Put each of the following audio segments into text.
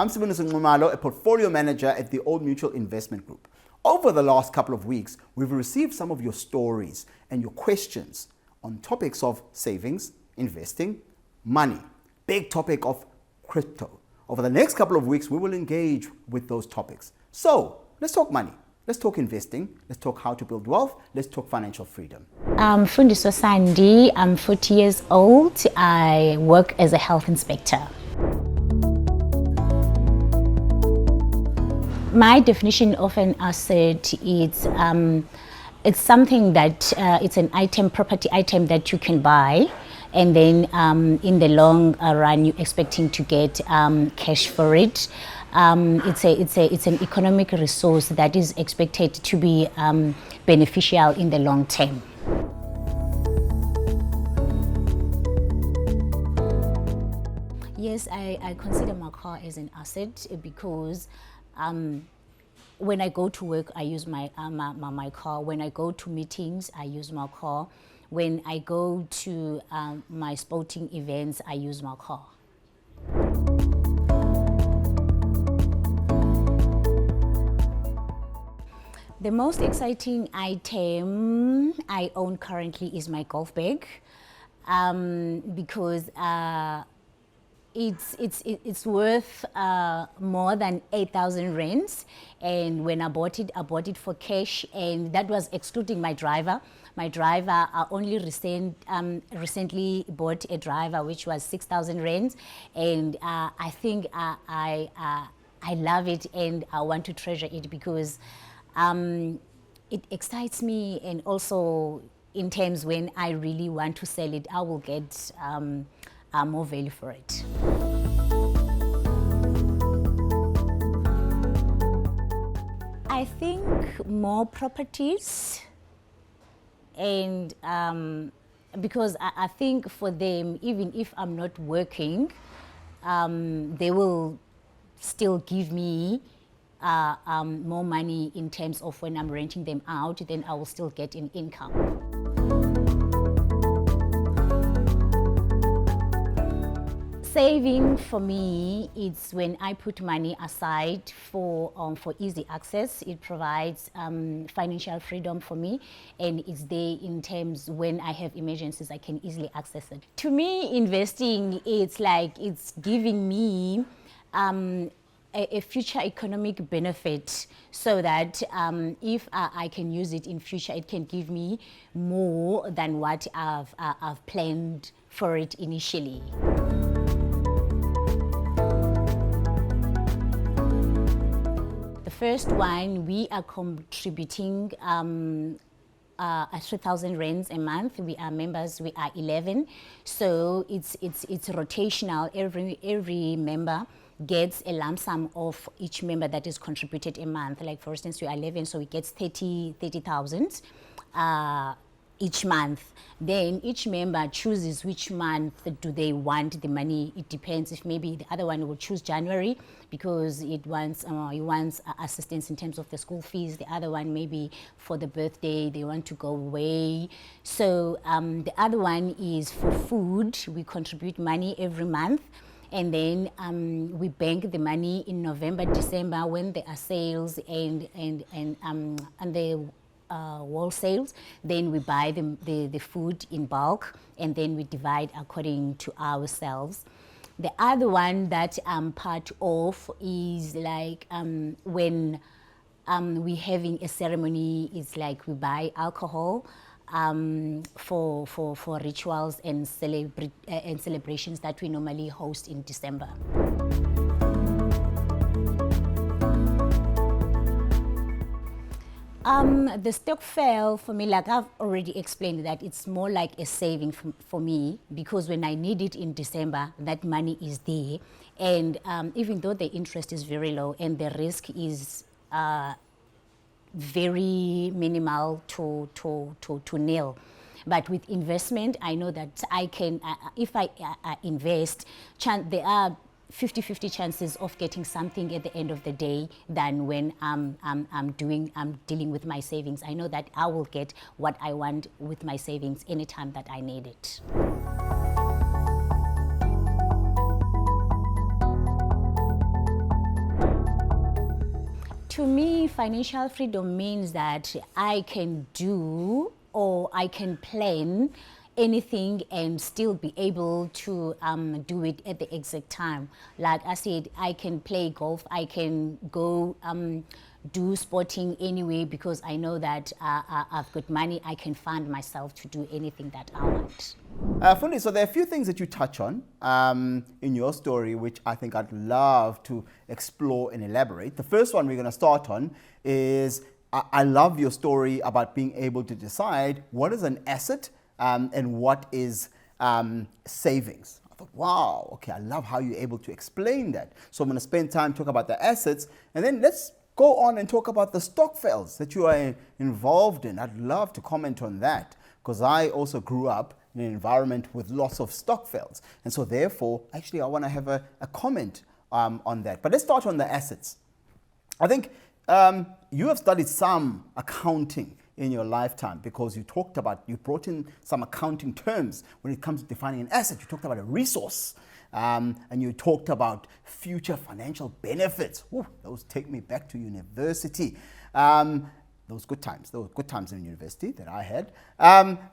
I'm Siboniso Nxumalo, a portfolio manager at the Old Mutual Investment Group. Over the last couple of weeks, we've received some of your stories and your questions on topics of savings, investing, money, big topic of crypto. Over the next couple of weeks, we will engage with those topics. So let's talk money. Let's talk investing. Let's talk how to build wealth. Let's talk financial freedom. I'm Fundiswa. I'm 40 years old. I work as a health inspector. My definition of an asset is it's something that it's an item, property item that you can buy, and then in the long run you're expecting to get cash for it. It's an economic resource that is expected to be beneficial in the long term. Yes, I consider my car as an asset because when I go to work, I use my car. When I go to meetings, I use my car. When I go to my sporting events, I use my car. The most exciting item I own currently is my golf bag because it's worth more than 8,000 rands, and when I bought it for cash, and that was excluding my driver. My driver only recently bought a driver which was 6,000 rands, and I think I love it and I want to treasure it because it excites me, and also in terms when I really want to sell it, I will get more value for it. I think more properties, and because I think for them, even if I'm not working, they will still give me more money in terms of when I'm renting them out, then I will still get an income. Saving for me, it's when I put money aside for easy access. It provides financial freedom for me, and it's there in terms when I have emergencies, I can easily access it. To me, investing, it's like it's giving me a future economic benefit, so that if I can use it in future, it can give me more than what I've planned for it initially. The first one, we are contributing 3,000 rands a month. We are members, we are 11, so it's rotational. Every member gets a lump sum of each member that is contributed a month. Like for instance, we are 11, so it gets 30,000 each month. Then each member chooses which month do they want the money. It depends. If maybe the other one will choose January because he wants assistance in terms of the school fees. The other one maybe for the birthday, they want to go away. So the other one is for food. We contribute money every month, and then we bank the money in November, December when there are sales and the wall sales. Then we buy the food in bulk, and then we divide according to ourselves. The other one that I'm part of is like when we're having a ceremony, it's like we buy alcohol for rituals and celebrations that we normally host in December. The stokvel for me, like I've already explained, that it's more like a saving for me, because when I need it in December, that money is there. And even though the interest is very low and the risk is very minimal to nil. But with investment, I know that I can, if I invest, there are 50-50 chances of getting something at the end of the day than when I'm dealing with my savings. I know that I will get what I want with my savings anytime that I need it. To me, financial freedom means that I can do or I can plan anything and still be able to do it at the exact time. Like I said, I can play golf, I can go do sporting anyway because I know that I've got money, I can fund myself to do anything that I want. Fundi, so there are a few things that you touch on in your story, which I think I'd love to explore and elaborate. The first one we're going to start on is I love your story about being able to decide what is an asset and what is savings. I thought, wow, okay, I love how you're able to explain that. So I'm going to spend time talking about the assets, and then let's go on and talk about the stokvels that you are involved in. I'd love to comment on that because I also grew up in an environment with lots of stokvels. And so therefore, actually, I want to have a comment on that. But let's start on the assets. I think you have studied some accounting in your lifetime because you brought in some accounting terms when it comes to defining an asset. You talked about a resource and you talked about future financial benefits. Ooh, those take me back to university. Those good times in university that I had.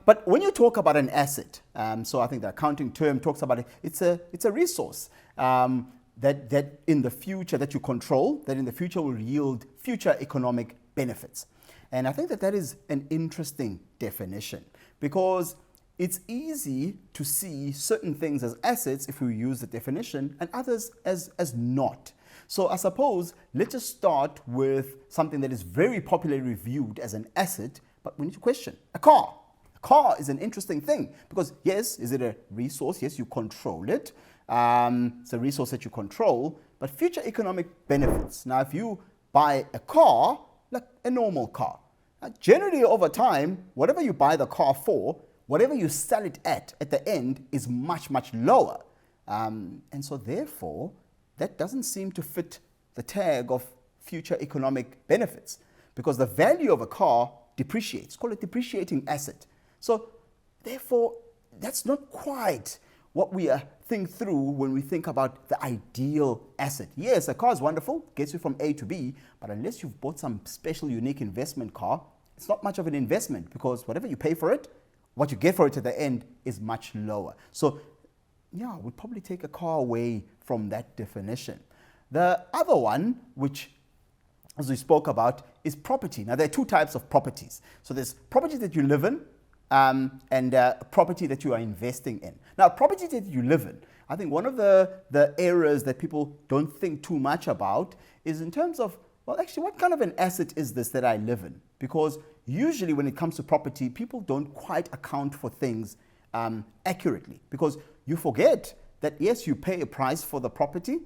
But when you talk about an asset, so I think the accounting term talks about it, it's a resource that in the future that you control, that in the future will yield future economic benefits. And I think that is an interesting definition because it's easy to see certain things as assets if we use the definition and others as not. So I suppose let's just start with something that is very popularly viewed as an asset, but we need to question a car. A car is an interesting thing because yes, is it a resource? Yes, you control it. It's a resource that you control, but future economic benefits. Now, if you buy a car, like a normal car, generally over time, whatever you buy the car for, whatever you sell it at the end is much, much lower. And so therefore, that doesn't seem to fit the tag of future economic benefits because the value of a car depreciates. Call it depreciating asset. So therefore, that's not quite what we think through when we think about the ideal asset. Yes, a car is wonderful, gets you from A to B, but unless you've bought some special, unique investment car, it's not much of an investment because whatever you pay for it, what you get for it at the end is much lower. So yeah, we'd probably take a car away from that definition. The other one, which as we spoke about, is property. Now there are two types of properties. So there's property that you live in and property that you are investing in. Now property that you live in, I think one of the areas that people don't think too much about is in terms of, well, actually, what kind of an asset is this that I live in? Because usually when it comes to property, people don't quite account for things accurately because you forget that, yes, you pay a price for the property,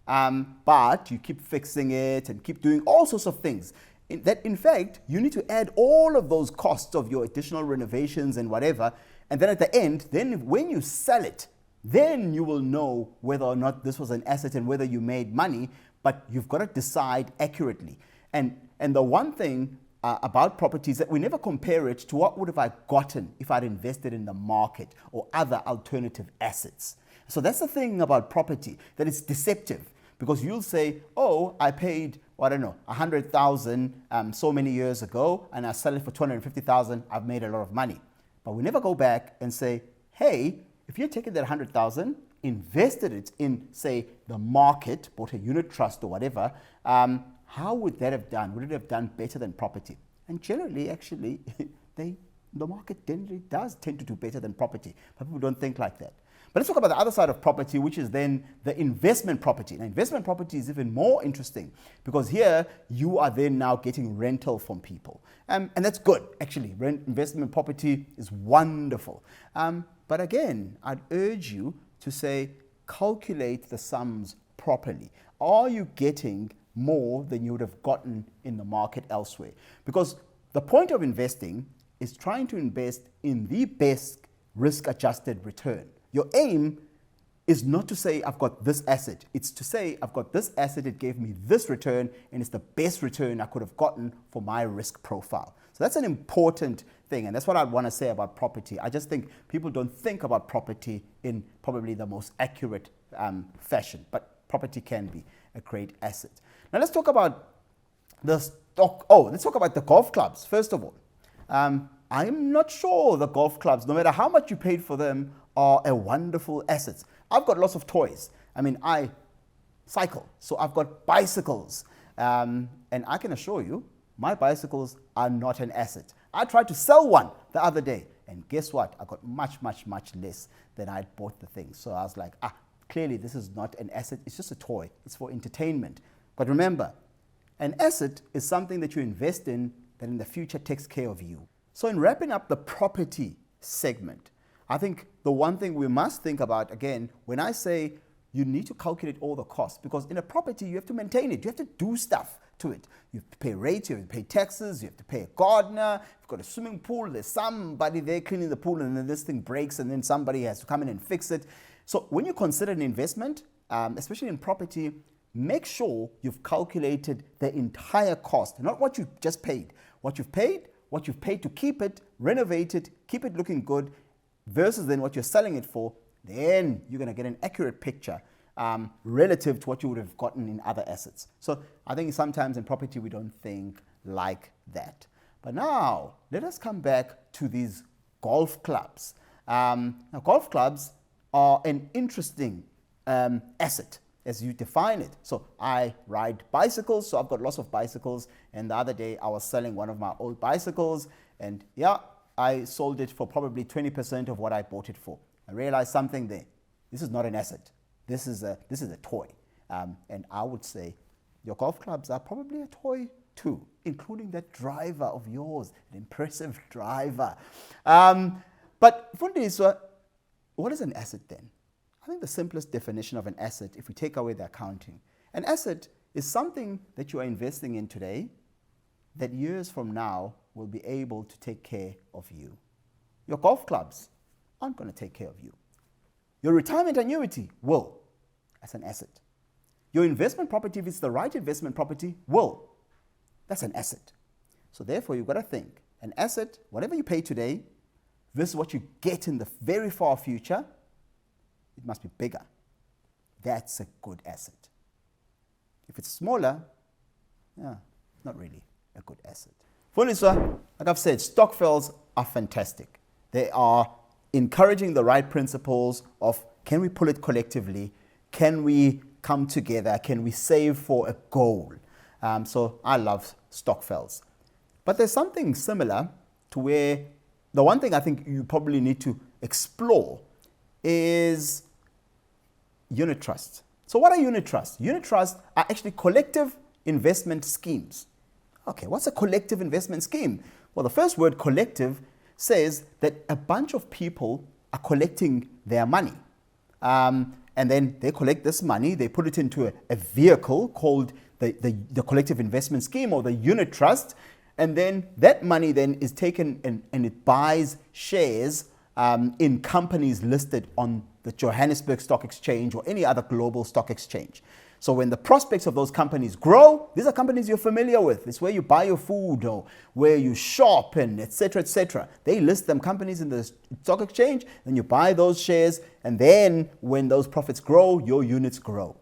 but you keep fixing it and keep doing all sorts of things. In fact, you need to add all of those costs of your additional renovations and whatever, and then at the end, then when you sell it, then you will know whether or not this was an asset and whether you made money, but you've got to decide accurately. And the one thing about property is that we never compare it to what would have I gotten if I'd invested in the market or other alternative assets. So that's the thing about property, that it's deceptive because you'll say, oh, I paid, well, I don't know, 100,000 so many years ago and I sell it for 250,000, I've made a lot of money. But we never go back and say, hey, if you're taking that 100,000, invested it in, say, the market, bought a unit trust or whatever, how would that have done? Would it have done better than property? And generally, actually, the market generally does tend to do better than property, but people don't think like that. But let's talk about the other side of property, which is then the investment property. Now, investment property is even more interesting because here you are then now getting rental from people. And that's good, actually. Investment property is wonderful. But again, I'd urge you to say, calculate the sums properly. Are you getting more than you would have gotten in the market elsewhere? Because the point of investing is trying to invest in the best risk-adjusted return. Your aim is not to say, I've got this asset. It's to say, I've got this asset, it gave me this return, and it's the best return I could have gotten for my risk profile. So that's an important thing, and that's what I want to say about property. I just think people don't think about property in probably the most accurate fashion, but property can be a great asset. Now let's talk about let's talk about the golf clubs, first of all. I'm not sure the golf clubs, no matter how much you paid for them, are a wonderful asset. I've got lots of toys. I mean, I cycle, so I've got bicycles. And I can assure you, my bicycles are not an asset. I tried to sell one the other day, and guess what? I got much, much, much less than I bought the thing. So I was like, clearly this is not an asset. It's just a toy. It's for entertainment. But remember, an asset is something that you invest in that in the future takes care of you. So in wrapping up the property segment, I think the one thing we must think about, again, when I say you need to calculate all the costs, because in a property, you have to maintain it. You have to do stuff to it. You have to pay rates, you have to pay taxes, you have to pay a gardener. If you've got a swimming pool, there's somebody there cleaning the pool, and then this thing breaks, and then somebody has to come in and fix it. So when you consider an investment, especially in property, make sure you've calculated the entire cost, not what you just paid. What you've paid to keep it, renovate it, keep it looking good, versus then what you're selling it for. Then you're going to get an accurate picture relative to what you would have gotten in other assets. So I think sometimes in property we don't think like that. But now let us come back to these golf clubs. Now golf clubs are an interesting asset as you define it. So I ride bicycles, so I've got lots of bicycles, and the other day I was selling one of my old bicycles, and yeah, I sold it for probably 20% of what I bought it for. I realized something there. This is not an asset. This is a toy. And I would say your golf clubs are probably a toy too, including that driver of yours, an impressive driver. But Fundiswa, what is an asset then? I think the simplest definition of an asset, if we take away the accounting, an asset is something that you are investing in today that years from now will be able to take care of you. Your golf clubs aren't going to take care of you. Your retirement annuity will. That's an asset. Your investment property, if it's the right investment property, will. That's an asset. So therefore, you've got to think, an asset, whatever you pay today, versus what you get in the very far future, it must be bigger. That's a good asset. If it's smaller, not really a good asset. Fundiswa, like I've said, stokvels are fantastic. They are encouraging the right principles of, can we pull it collectively? Can we come together? Can we save for a goal? So I love stokvels. But there's something similar to where the one thing I think you probably need to explore is unit trusts. So what are unit trusts? Unit trusts are actually collective investment schemes. Okay, what's a collective investment scheme? Well, the first word collective says that a bunch of people are collecting their money. And then they collect this money, they put it into a vehicle called the collective investment scheme or the unit trust. And then that money then is taken and it buys shares in companies listed on the Johannesburg Stock Exchange or any other global stock exchange. So when the prospects of those companies grow, these are companies you're familiar with. It's where you buy your food or where you shop and et cetera, et cetera. They list them companies in the stock exchange, then you buy those shares, and then when those profits grow, your units grow.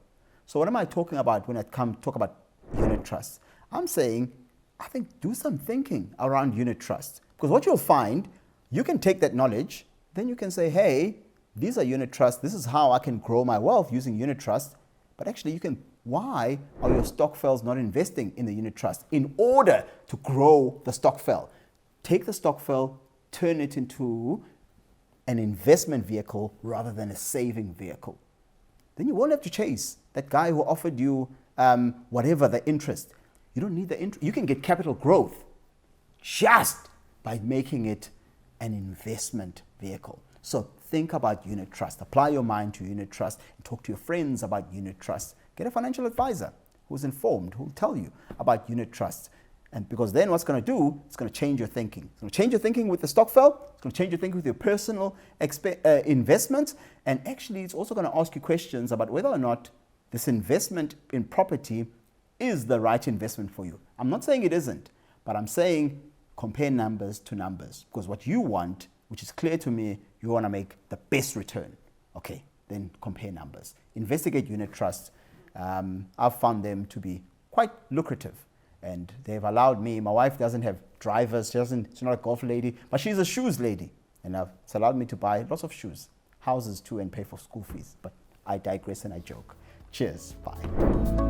So what am I talking about when I talk about unit trusts? I'm saying, I think do some thinking around unit trusts. Because what you'll find, you can take that knowledge, then you can say, hey, these are unit trusts. This is how I can grow my wealth using unit trusts. But actually, why are your stokvels not investing in the unit trust in order to grow the stokvel? Take the stokvel, turn it into an investment vehicle rather than a saving vehicle. Then you won't have to chase that guy who offered you whatever the interest. You don't need the interest. You can get capital growth just by making it an investment vehicle. So think about unit trust. Apply your mind to unit trust and talk to your friends about unit trust. Get a financial advisor who's informed, who will tell you about unit trust. And because then what's going to do, it's going to change your thinking. It's going to change your thinking with the stokvel. It's going to change your thinking with your personal investments. And actually, it's also going to ask you questions about whether or not this investment in property is the right investment for you. I'm not saying it isn't, but I'm saying compare numbers to numbers. Because what you want, which is clear to me, you want to make the best return. Okay, then compare numbers. Investigate unit trusts. I've found them to be quite lucrative. And they've allowed me, my wife doesn't have drivers, she's not a golf lady, but she's a shoes lady. And it's allowed me to buy lots of shoes, houses too, and pay for school fees. But I digress and I joke. Cheers, bye.